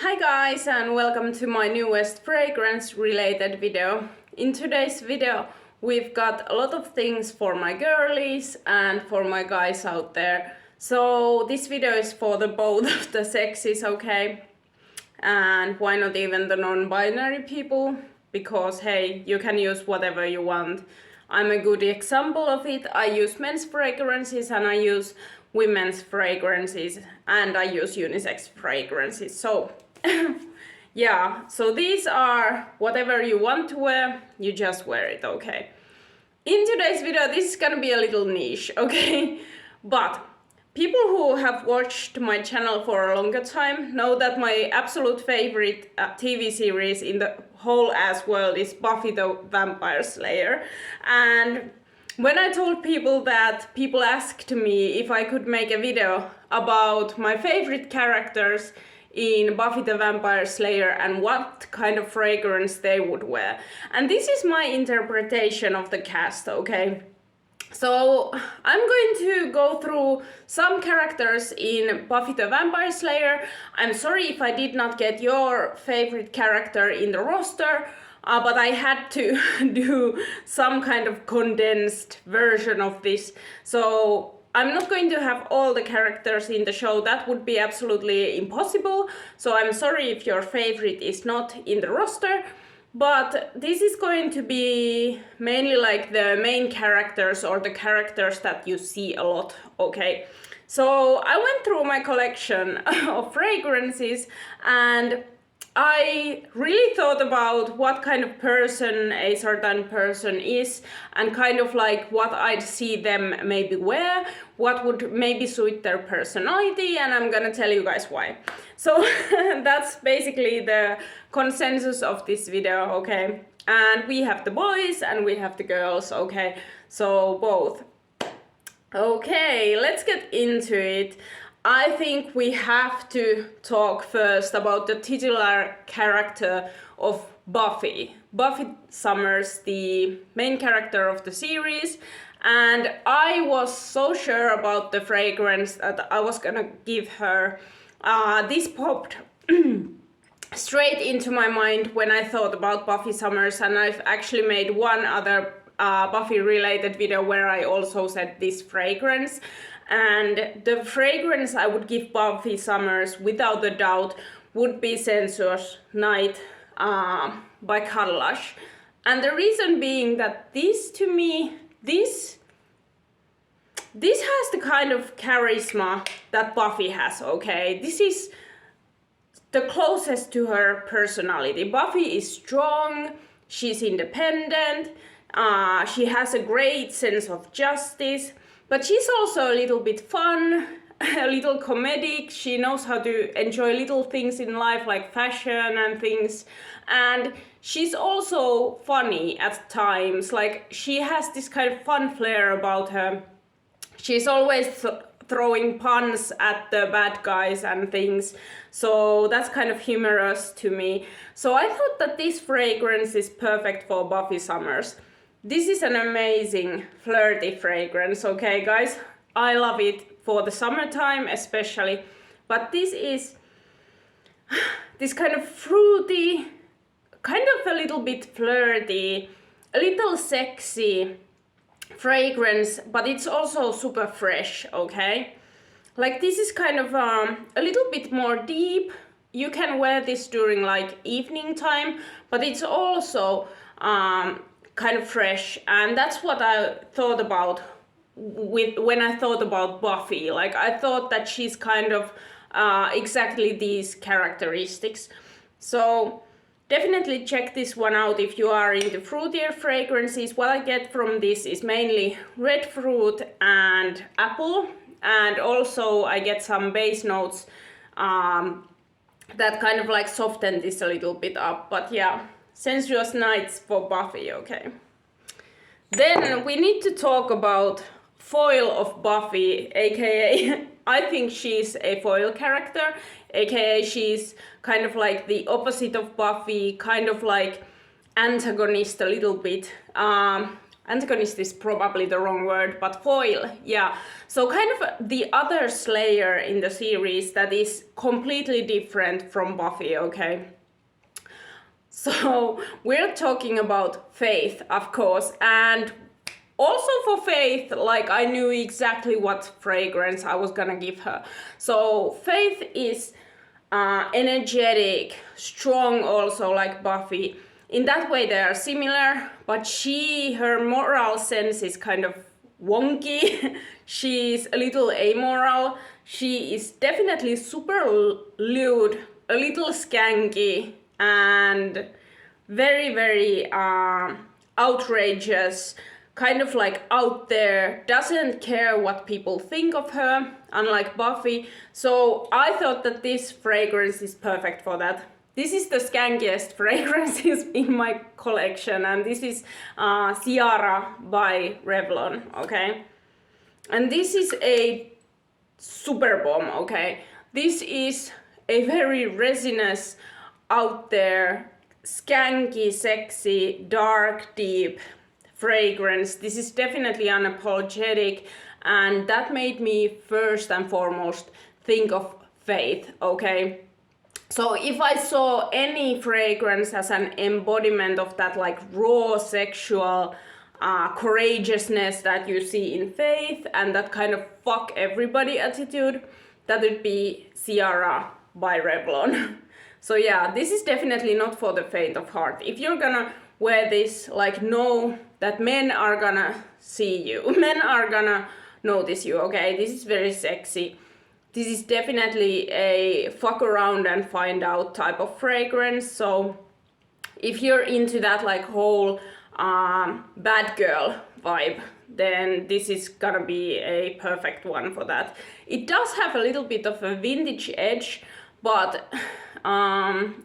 Hi guys, and welcome to my newest fragrance related video. In today's video we've got a lot of things for my girlies and for my guys out there. So this video is for the both of the sexes, okay? And why not even the non-binary people? Because hey, you can use whatever you want. I'm a good example of it. I use men's fragrances and I use women's fragrances and I use unisex fragrances. So yeah, so these are whatever you want to wear, you just wear it, okay? In today's video, this is gonna be a little niche, okay? But people who have watched my channel for a longer time know that my absolute favorite TV series in the whole ass world is Buffy the Vampire Slayer. And when I told people that, people asked me if I could make a video about my favorite characters in Buffy the Vampire Slayer and what kind of fragrance they would wear. And this is my interpretation of the cast, okay? So I'm going to go through some characters in Buffy the Vampire Slayer. I'm sorry if I did not get your favorite character in the roster, but I had to do some kind of condensed version of this. So I'm not going to have all the characters in the show, that would be absolutely impossible. So I'm sorry if your favorite is not in the roster. But this is going to be mainly like the main characters or the characters that you see a lot, okay? So I went through my collection of fragrances and I really thought about what kind of person a certain person is and kind of like what I'd see them maybe wear, what would maybe suit their personality, and I'm gonna tell you guys why. So that's basically the consensus of this video, okay? And we have the boys and we have the girls, okay? So both. Okay, let's get into it. I think we have to talk first about the titular character of Buffy. Buffy Summers, the main character of the series. And I was so sure about the fragrance that I was gonna give her. This popped straight into my mind when I thought about Buffy Summers, and I've actually made one other Buffy related video where I also said this fragrance. And the fragrance I would give Buffy Summers without a doubt would be Sensuos Night by Khadlaj. And the reason being that this, to me, this has the kind of charisma that Buffy has, okay? This is the closest to her personality. Buffy is strong, she's independent, she has a great sense of justice, but she's also a little bit fun, a little comedic. She knows how to enjoy little things in life like fashion and things. And she's also funny at times. Like, she has this kind of fun flair about her. She's always throwing puns at the bad guys and things. So that's kind of humorous to me. So I thought that this fragrance is perfect for Buffy Summers. This is an amazing flirty fragrance, okay guys? I love it for the summertime especially. But this is this kind of fruity, kind of a little bit flirty, a little sexy fragrance, but it's also super fresh, okay? Like, this is kind of a little bit more deep. You can wear this during like evening time, but it's also kind of fresh, and that's what I thought about when I thought about Buffy. Like, I thought that she's kind of exactly these characteristics. So definitely check this one out if you are into fruitier fragrances. What I get from this is mainly red fruit and apple, and also I get some base notes that kind of like soften this a little bit up. But yeah, Sensuous Nights for Buffy, okay? Then we need to talk about foil of Buffy, aka I think she's a foil character, aka she's kind of like the opposite of Buffy, kind of like antagonist a little bit. antagonist is probably the wrong word, but foil, yeah. So kind of the other Slayer in the series that is completely different from Buffy, okay? So we're talking about Faith, of course, and also for Faith, like I knew exactly what fragrance I was gonna give her. So Faith is energetic, strong also like Buffy. In that way they are similar, but her moral sense is kind of wonky. She's a little amoral. She is definitely super lewd, a little skanky, and very, very outrageous, kind of like out there, doesn't care what people think of her, unlike Buffy. So I thought that this fragrance is perfect for that. This is the skankiest fragrances in my collection, and this is Ciara by Revlon, okay? And this is a super bomb, okay? This is a very resinous, out there, skanky, sexy, dark, deep fragrance. This is definitely unapologetic, and that made me first and foremost think of Faith, okay? So if I saw any fragrance as an embodiment of that like raw sexual courageousness that you see in Faith and that kind of fuck everybody attitude, that would be Ciara by Revlon. So yeah, this is definitely not for the faint of heart. If you're gonna wear this, like, know that men are gonna see you. Men are gonna notice you, okay? This is very sexy. This is definitely a fuck around and find out type of fragrance. So if you're into that like whole bad girl vibe, then this is gonna be a perfect one for that. It does have a little bit of a vintage edge, but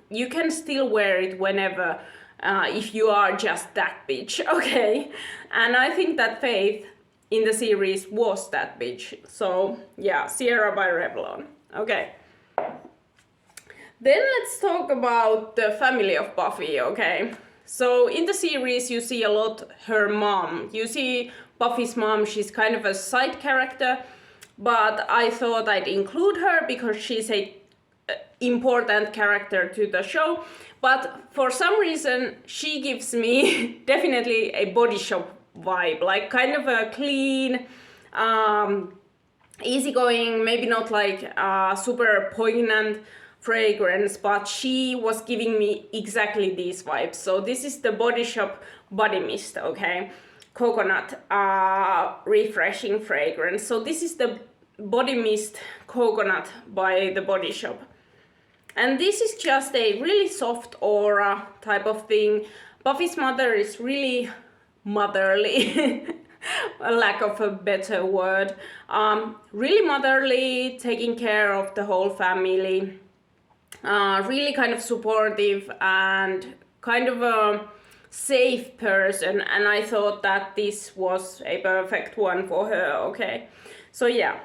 you can still wear it whenever if you are just that bitch, okay? And I think that Faith in the series was that bitch. So yeah, Ciara by Revlon. Okay. Then let's talk about the family of Buffy, okay? So in the series you see a lot her mom. You see Buffy's mom, she's kind of a side character, but I thought I'd include her because she's a important character to the show. But for some reason she gives me definitely a Body Shop vibe, like kind of a clean, easygoing, maybe not like super poignant fragrance, but she was giving me exactly these vibes. So this is the Body Shop Body Mist, okay? Coconut refreshing fragrance. So this is the Body Mist Coconut by the Body Shop. And this is just a really soft aura type of thing. Buffy's mother is really motherly, a lack of a better word. Really motherly, taking care of the whole family. Really kind of supportive and kind of a safe person. And I thought that this was a perfect one for her, okay? So yeah,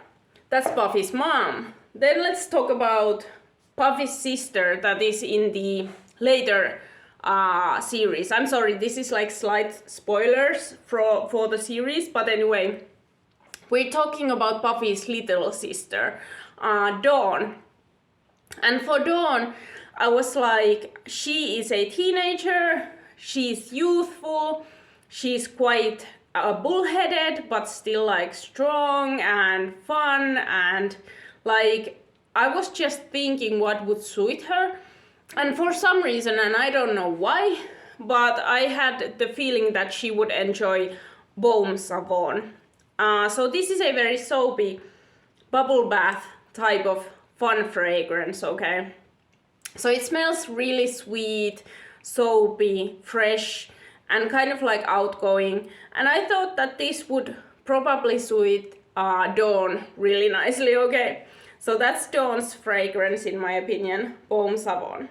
that's Buffy's mom. Then let's talk about Buffy's sister that is in the later series. I'm sorry, this is like slight spoilers for the series, but anyway, we're talking about Buffy's little sister, Dawn. And for Dawn, I was like, she is a teenager, she's youthful, she's quite bullheaded, but still like strong and fun, and like I was just thinking what would suit her. And for some reason, and I don't know why, but I had the feeling that she would enjoy Boum Savon. So this is a very soapy bubble bath type of fun fragrance, okay? So it smells really sweet, soapy, fresh, and kind of like outgoing. And I thought that this would probably suit Dawn really nicely, okay? So that's Dawn's fragrance in my opinion, Boum Savon.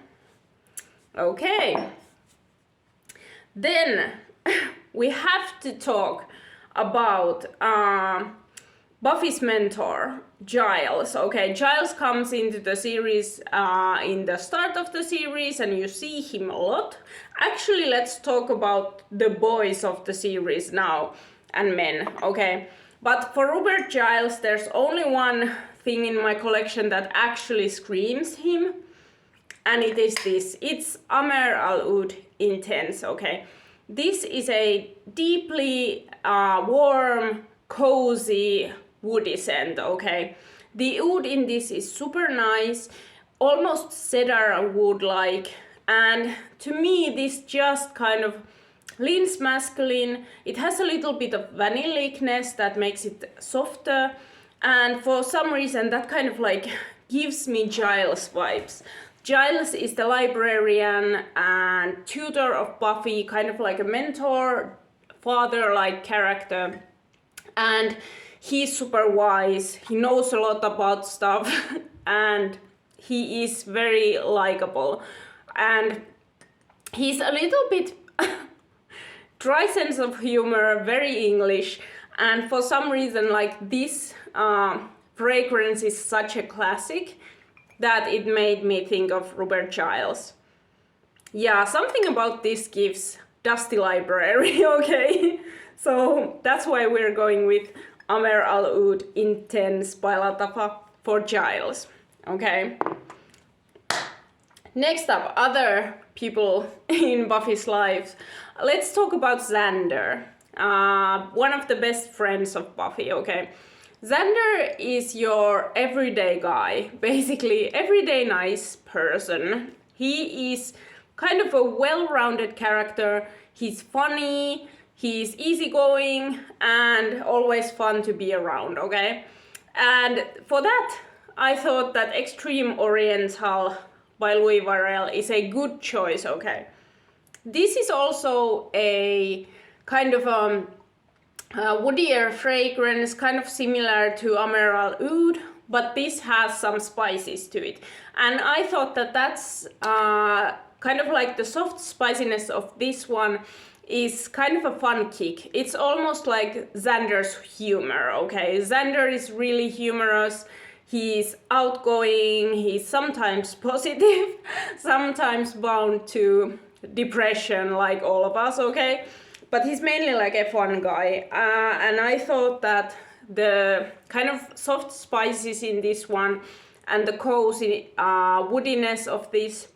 Okay. Then we have to talk about Buffy's mentor, Giles. Okay, Giles comes into the series in the start of the series and you see him a lot. Actually, let's talk about the boys of the series now and men, okay? But for Robert Giles, there's only one thing in my collection that actually screams him, and it is this. It's Ameer Oudh Incense, okay? This is a deeply warm, cozy, woody scent, okay? The oud in this is super nice, almost cedar wood-like, and to me this just kind of leans masculine. It has a little bit of vanillicness that makes it softer, and for some reason that kind of like gives me Giles vibes. Giles is the librarian and tutor of Buffy, kind of like a mentor, father-like character, and he's super wise, he knows a lot about stuff, and he is very likable. And he's a little bit dry sense of humor, very English, and for some reason like this fragrance is such a classic that it made me think of Robert Giles. Yeah, something about this gives Dusty Library, okay? So that's why we're going with Ameer Oudh Incense by Lattafa for Giles, okay? Next up, other people in Buffy's lives. Let's talk about Xander, one of the best friends of Buffy, okay? Xander is your everyday guy, basically everyday nice person. He is kind of a well-rounded character. He's funny, he's easygoing, and always fun to be around, okay? And for that, I thought that Extreme Oriental by Louis Varel is a good choice, okay? This is also a kind of woodier fragrance, kind of similar to Ameer Oudh, but this has some spices to it. And I thought that that's kind of like the soft spiciness of this one is kind of a fun kick. It's almost like Xander's humor, okay? Xander is really humorous. He's outgoing, he's sometimes positive, sometimes bound to depression like all of us, okay? But he's mainly like a fun guy. And I thought that the kind of soft spices in this one and the cozy woodiness of this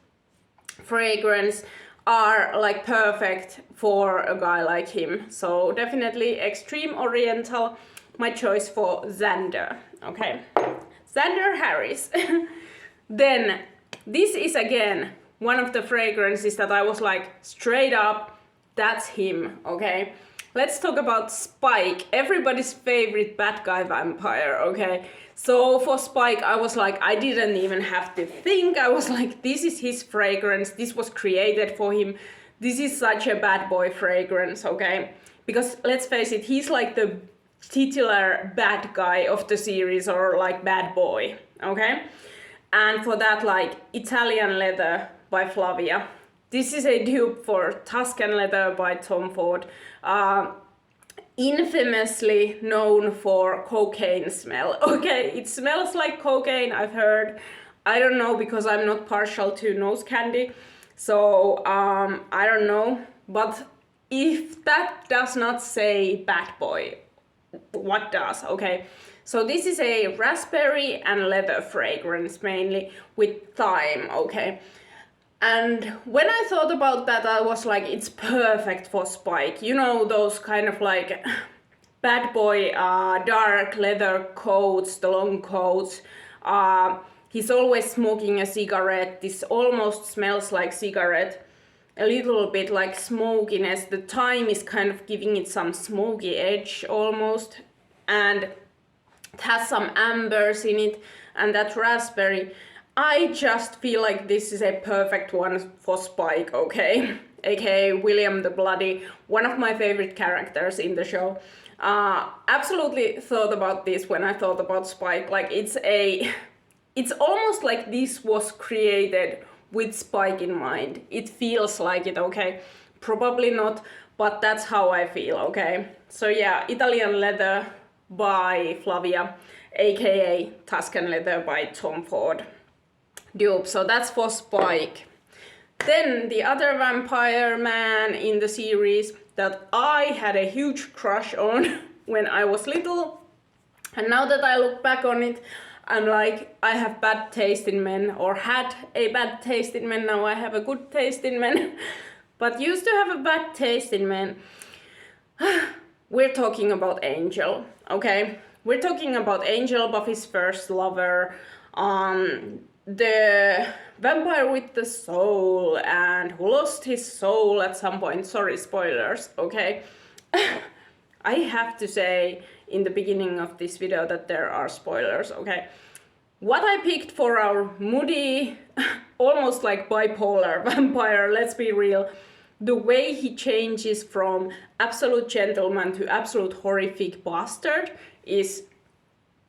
fragrance are like perfect for a guy like him. So definitely Extreme Oriental, my choice for Xander, okay? Xander Harris. Then this is again one of the fragrances that I was like straight up, that's him, okay? Let's talk about Spike, everybody's favorite bad guy vampire, okay? So for Spike, I was like, I didn't even have to think. I was like, this is his fragrance. This was created for him. This is such a bad boy fragrance, okay? Because let's face it, he's like the titular bad guy of the series, or like bad boy, okay? And for that, like Italian Leather by Flavia. This is a dupe for Tuscan Leather by Tom Ford. Infamously known for cocaine smell. Okay, it smells like cocaine, I've heard. I don't know, because I'm not partial to nose candy. So, I don't know. But if that does not say bad boy, what does? Okay, so this is a raspberry and leather fragrance, mainly with thyme, okay? And when I thought about that, I was like, it's perfect for Spike. You know, those kind of like bad boy dark leather coats, the long coats. He's always smoking a cigarette. This almost smells like cigarette. A little bit like smokiness. The thyme is kind of giving it some smoky edge almost. And it has some ambers in it. And that raspberry. I just feel like this is a perfect one for Spike, okay? AKA William the Bloody, one of my favorite characters in the show. Absolutely thought about this when I thought about Spike. Like it's almost like this was created with Spike in mind. It feels like it, okay? Probably not, but that's how I feel, okay? So yeah, Italian Leather by Flavia. aka Tuscan Leather by Tom Ford dupe. So that's for Spike. Then the other vampire man in the series that I had a huge crush on when I was little, and now that I look back on it, I'm like, I have bad taste in men, or had a bad taste in men, now I have a good taste in men, but used to have a bad taste in men. We're talking about Angel, okay? We're talking about Angel, Buffy's first lover, the vampire with the soul, and who lost his soul at some point. Sorry, spoilers, okay? I have to say in the beginning of this video that there are spoilers, okay? What I picked for our moody, almost like bipolar vampire, let's be real, the way he changes from absolute gentleman to absolute horrific bastard is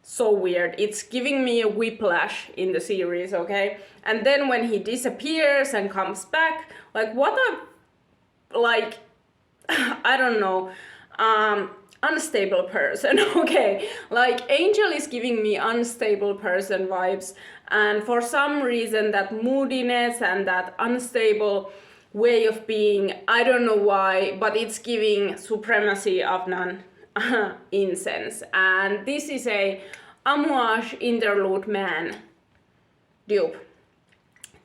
so weird. It's giving me a whiplash in the series, okay? And then when he disappears and comes back, like what a, like, I don't know, unstable person, okay? Like Angel is giving me unstable person vibes, and for some reason that moodiness and that unstable way of being, I don't know why, but it's giving Supremacy, Afnan, Incense. And this is a Amouage interlude man dupe.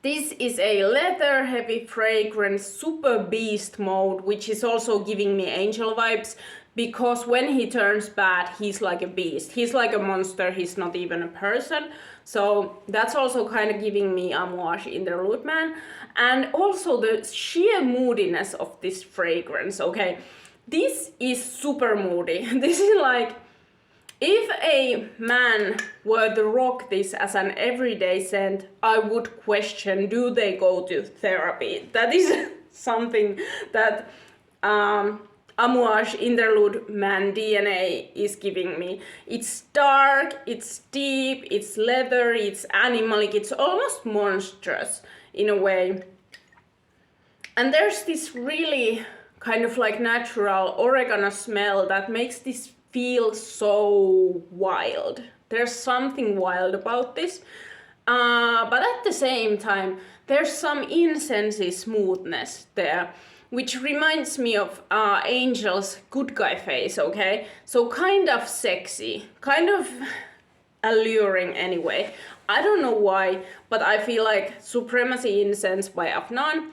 This is a leather heavy fragrance, super beast mode, which is also giving me Angel vibes, because when he turns bad, he's like a beast. He's like a monster, he's not even a person. So that's also kind of giving me Amouage interlude man. And also the sheer moodiness of this fragrance, okay? This is super moody. This is like, if a man were to rock this as an everyday scent, I would question, do they go to therapy? That is something that Amouage interlude man DNA is giving me. It's dark, it's deep, it's leathery, it's animalic, it's almost monstrous in a way. And there's this really kind of like natural oregano smell that makes this feel so wild. There's something wild about this, but at the same time there's some incensey smoothness there, which reminds me of Angel's good guy face, okay? So kind of sexy, kind of alluring anyway. I don't know why, but I feel like Supremacy Incense by Afnan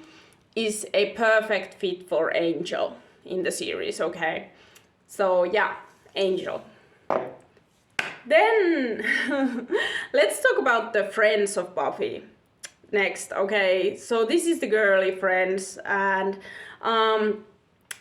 is a perfect fit for Angel in the series, okay? So yeah, Angel. Then let's talk about the friends of Buffy next, okay? So this is the girly friends, and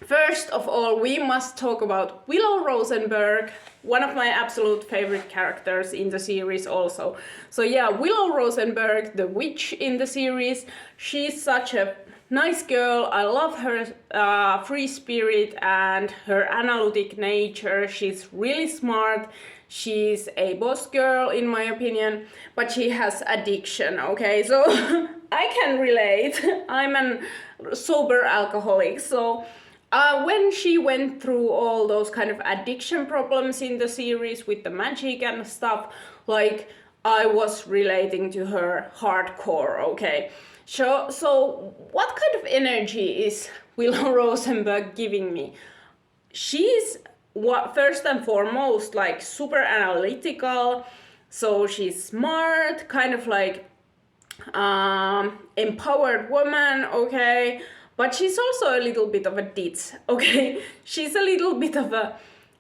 first of all we must talk about Willow Rosenberg, one of my absolute favorite characters in the series also. So yeah, Willow Rosenberg, the witch in the series, she's such a nice girl. I love her free spirit and her analytic nature. She's really smart. She's a boss girl in my opinion, but she has addiction, okay? So I can relate. I'm a sober alcoholic. So when she went through all those kind of addiction problems in the series with the magic and stuff, like I was relating to her hardcore, okay? So what kind of energy is Willow Rosenberg giving me? She's first and foremost like super analytical, so she's smart, kind of like empowered woman, okay? But she's also a little bit of a ditz, okay? She's a little bit of a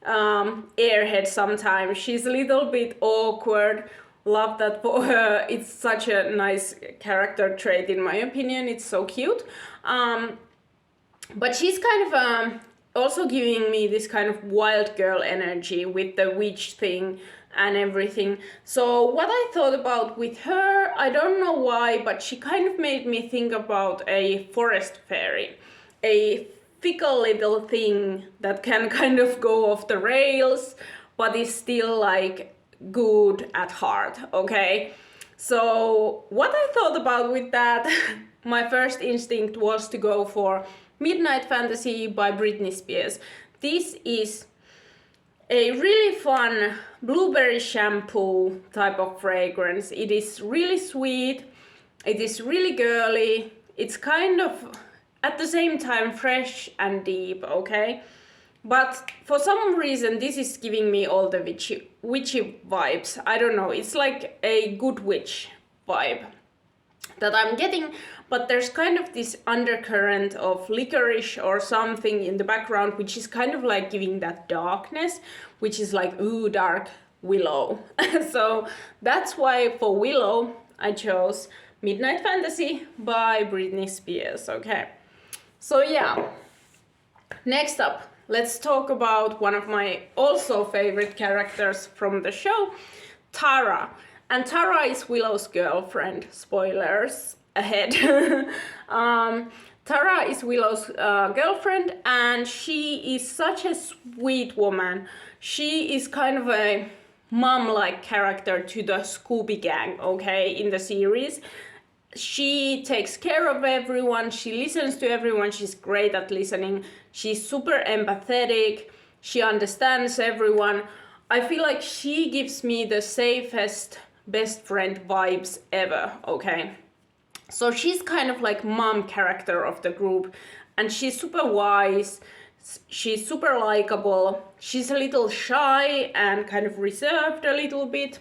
airhead sometimes. She's a little bit awkward. Love that for her. It's such a nice character trait in my opinion. It's so cute. But she's kind of also giving me this kind of wild girl energy with the witch thing and everything. So what I thought about with her, I don't know why, but she kind of made me think about a forest fairy. A fickle little thing that can kind of go off the rails, but is still like good at heart, okay? So what I thought about with that, my first instinct was to go for Midnight Fantasy by Britney Spears. This is a really fun blueberry shampoo type of fragrance. It is really sweet, it is really girly, it's kind of at the same time fresh and deep, okay? But for some reason this is giving me all the witchy vibes. I don't know, it's like a good witch vibe that I'm getting, but there's kind of this undercurrent of licorice or something in the background, which is kind of like giving that darkness, which is like, ooh, dark willow. So that's why for willow I chose Midnight Fantasy by Britney Spears, okay? So yeah, next up, let's talk about one of my also favorite characters from the show, Tara. And Tara is Willow's girlfriend. Spoilers ahead. Tara is Willow's girlfriend, and she is such a sweet woman. She is kind of a mom-like character to the Scooby Gang, okay, in the series. She takes care of everyone, she listens to everyone, she's great at listening, she's super empathetic, she understands everyone. I feel like she gives me the safest best friend vibes ever, okay? So she's kind of like mom character of the group, and she's super wise, she's super likable, she's a little shy and kind of reserved a little bit.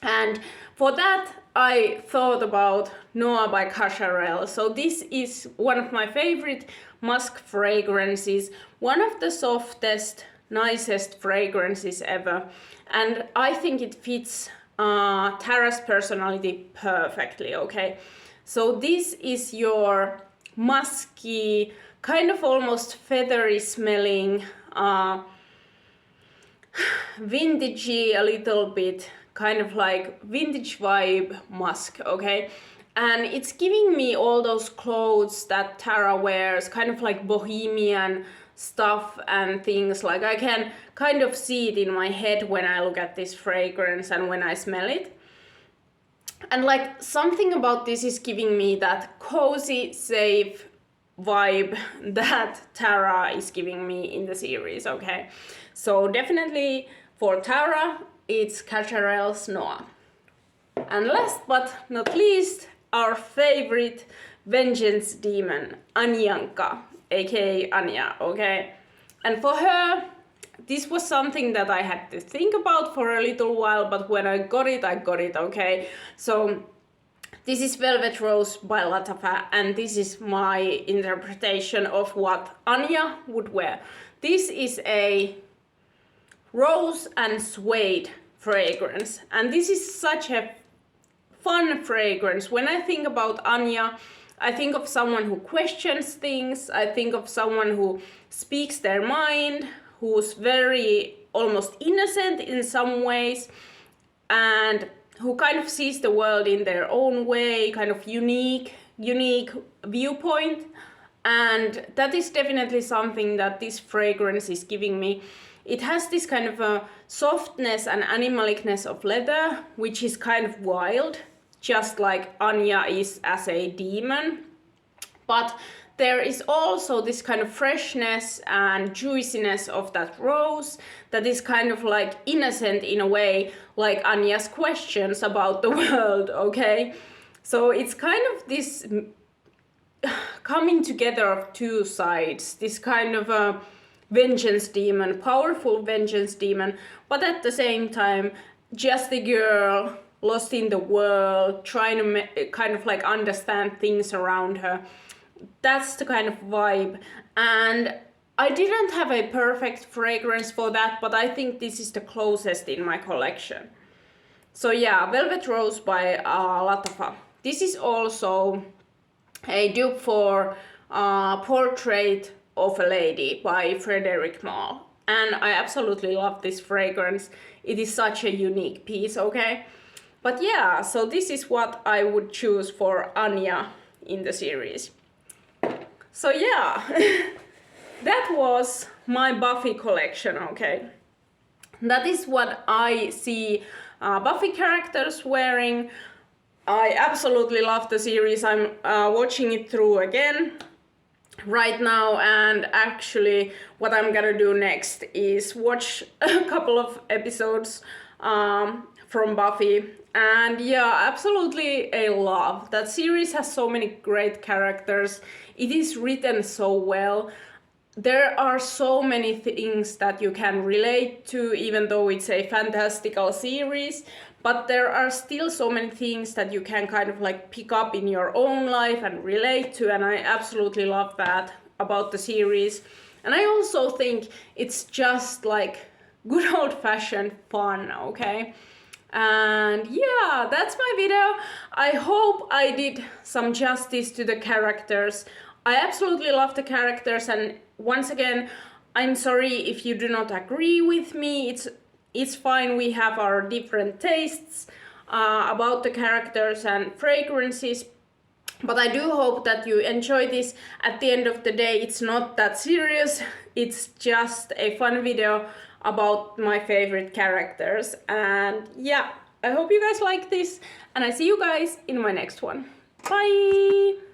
And for that, I thought about Noah by Cacharel. So this is one of my favorite musk fragrances, one of the softest, nicest fragrances ever. And I think it fits Tara's personality perfectly, okay? So this is your musky, kind of almost feathery smelling, vintagey a little bit, kind of like vintage vibe musk, okay? And it's giving me all those clothes that Tara wears, kind of like bohemian stuff and things. Like I can kind of see it in my head when I look at this fragrance and when I smell it. And like something about this is giving me that cozy, safe vibe that Tara is giving me in the series, okay? So definitely for Tara, it's Cacharel's Noah. And last but not least, our favorite vengeance demon, Anyanka, aka Anya, okay? And for her, this was something that I had to think about for a little while, but when I got it, okay? So this is Velvet Rose by Lattafa, and this is my interpretation of what Anya would wear. This is a rose and suede fragrance, and this is such a fun fragrance. When I think about Anya, I think of someone who questions things, I think of someone who speaks their mind, who's very almost innocent in some ways, and who kind of sees the world in their own way, kind of unique viewpoint. And that is definitely something that this fragrance is giving me. It has this kind of a softness and animalicness of leather, which is kind of wild, just like Anya is as a demon. But there is also this kind of freshness and juiciness of that rose that is kind of like innocent in a way, like Anya's questions about the world, okay? So it's kind of this coming together of two sides, this kind of a vengeance demon, powerful vengeance demon, but at the same time, just a girl lost in the world, trying to kind of like understand things around her. That's the kind of vibe. And I didn't have a perfect fragrance for that, but I think this is the closest in my collection. So yeah, Velvet Rose by Lattafa. This is also a dupe for Portrait of a Lady by Frederic Malle. And I absolutely love this fragrance. It is such a unique piece, okay? But yeah, so this is what I would choose for Anya in the series. So yeah, that was my Buffy collection, okay? That is what I see Buffy characters wearing. I absolutely love the series. I'm watching it through again. right now, and actually what I'm gonna do next is watch a couple of episodes from Buffy. And yeah, absolutely a love. That series has so many great characters. It is written so well. There are so many things that you can relate to, even though it's a fantastical series, but there are still so many things that you can kind of like pick up in your own life and relate to, and I absolutely love that about the series. And I also think it's just like good old-fashioned fun, okay? And yeah, that's my video. I hope I did some justice to the characters. I absolutely love the characters, and once again, I'm sorry if you do not agree with me. It's fine, we have our different tastes about the characters and fragrances. But I do hope that you enjoy this. At the end of the day, it's not that serious. It's just a fun video about my favorite characters. And yeah, I hope you guys like this, and I see you guys in my next one. Bye!